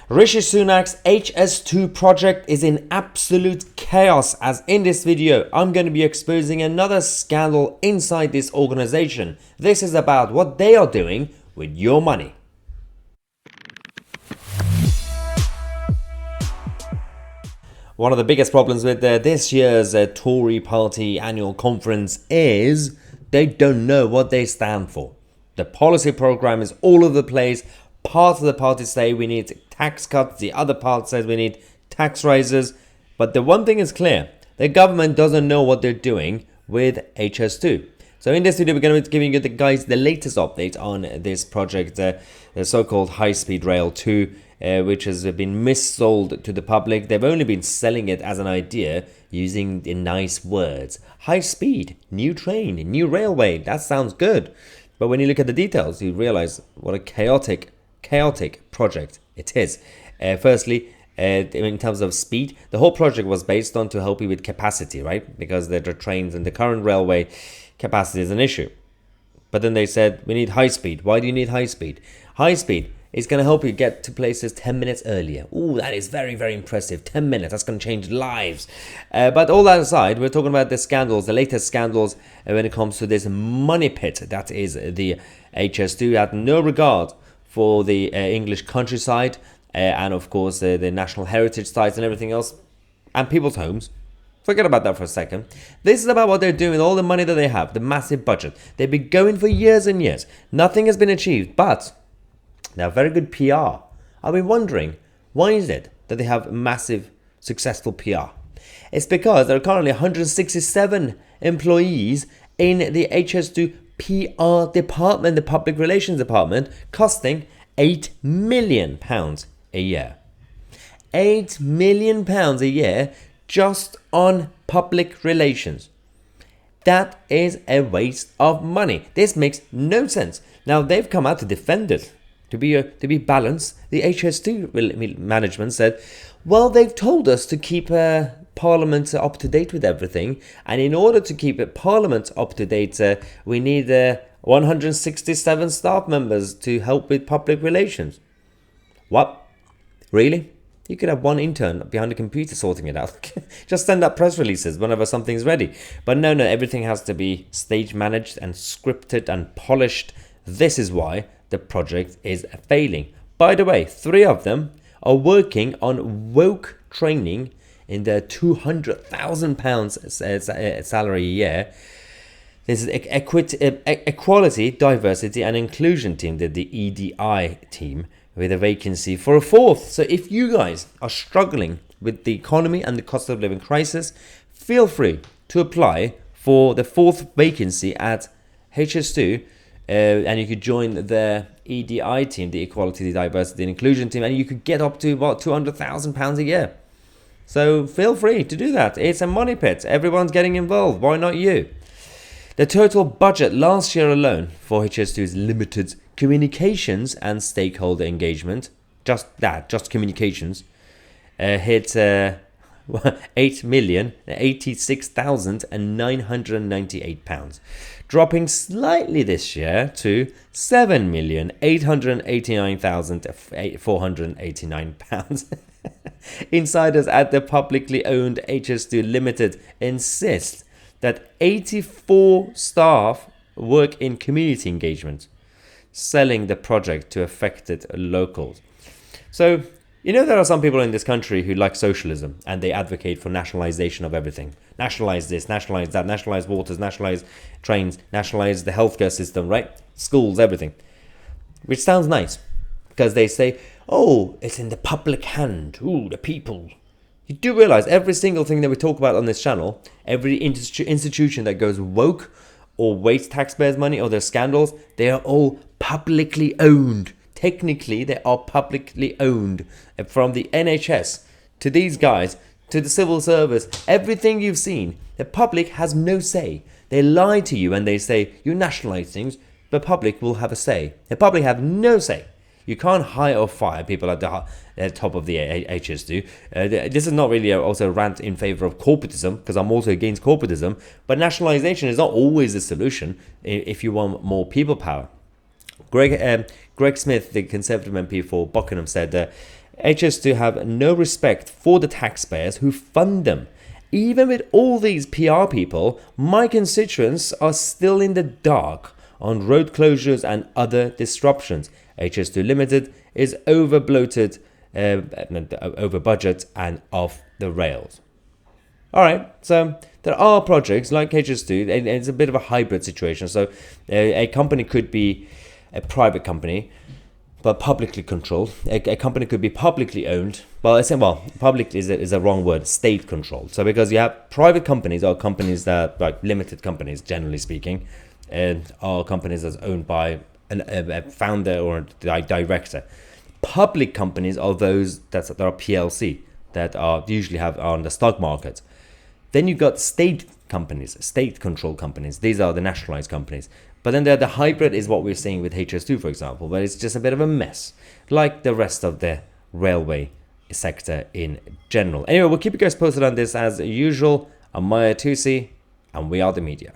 Rishi Sunak's HS2 project is in absolute chaos, as in this video I'm going to be exposing another scandal inside this organization. This is about what they are doing with your money. One of the biggest problems with this year's Tory party annual conference is they don't know what they stand for. The policy program is all over the place. Part of the party say we need tax cuts, the other part says we need tax rises. But the one thing is clear, the government doesn't know what they're doing with HS2. So in this video, we're going to be giving you the latest update on this project, the so-called high-speed rail 2, which has been missold to the public. They've only been selling it as an idea using the nice words. High speed, new train, new railway, that sounds good. But when you look at the details, you realize what a chaotic project it is. Firstly, in terms of speed, the whole project was based on to help you with capacity, right? Because the trains and the current railway capacity is an issue. But then they said, we need high speed. Why do you need high speed? High speed is going to help you get to places 10 minutes earlier. Ooh, that is very, very impressive. 10 minutes, that's going to change lives. But all that aside, we're talking about the scandals, the latest scandals when it comes to this money pit that is the HS2. Had no regard for the English countryside and of course the national heritage sites and everything else and people's homes. Forget about that for a second. This is about what they're doing with all the money that they have, the massive budget. They've been going for years and years. Nothing has been achieved, but they have very good PR. I've been wondering, why is it that they have massive, successful PR? It's because there are currently 167 employees in the HS2 PR department, the public relations department, costing £8 million a year. £8 million a year just on public relations. That is a waste of money. This makes no sense. Now they've come out to defend it. To be balanced, the HS2 management said, well, they've told us to keep Parliament up to date with everything, and in order to keep Parliament up to date, we need 167 staff members to help with public relations. What? Really? You could have one intern behind a computer sorting it out. Just send out press releases whenever something's ready. But no, everything has to be stage managed and scripted and polished. This is why the project is failing. By the way, 3 of them are working on woke training in their £200,000 salary a year. This is Equality, Diversity and Inclusion team, the EDI team, with a vacancy for a 4th. So if you guys are struggling with the economy and the cost of living crisis, feel free to apply for the 4th vacancy at HS2. And you could join the EDI team, the Equality, Diversity and Inclusion team, and you could get up to about £200,000 a year. So feel free to do that. It's a money pit. Everyone's getting involved. Why not you? The total budget last year alone for HS2's limited communications and stakeholder engagement, just communications, hit £8,086,998, dropping slightly this year to £7,889,489. Insiders at the publicly owned HS2 Limited insist that 84 staff work in community engagement, selling the project to affected locals. So, you know, there are some people in this country who like socialism and they advocate for nationalization of everything. Nationalize this, nationalize that, nationalize waters, nationalize trains, nationalize the healthcare system, right? Schools, everything. Which sounds nice because they say, oh, it's in the public hand. Ooh, the people. You do realize every single thing that we talk about on this channel, every institution that goes woke or wastes taxpayers' money or their scandals, they are all publicly owned. Technically, they are publicly owned. From the NHS to these guys to the civil service, everything you've seen, the public has no say. They lie to you and they say, you nationalize things, the public will have a say. The public have no say. You can't hire or fire people at the top of the HS2. This is not really also a rant in favor of corporatism, because I'm also against corporatism, but nationalization is not always the solution if you want more people power. Greg Smith, the Conservative MP for Buckingham, said HS2 have no respect for the taxpayers who fund them. Even with all these PR people, my constituents are still in the dark on road closures and other disruptions. HS2 Limited is over bloated, over budget and off the rails. Alright, so there are projects like HS2, and it's a bit of a hybrid situation. So a company could be a private company, but publicly controlled. A company could be publicly owned, public is a wrong word, state controlled. So because you have private companies or companies that, like limited companies, generally speaking, and are companies that's owned by a founder or a director. Public companies are those that are PLC, that are usually are on the stock market. Then you've got state companies, state controlled companies. These are the nationalized companies. But then the hybrid is what we're seeing with HS2, for example, but it's just a bit of a mess, like the rest of the railway sector in general. Anyway, we'll keep you guys posted on this as usual. I'm Tousi, and we are the media.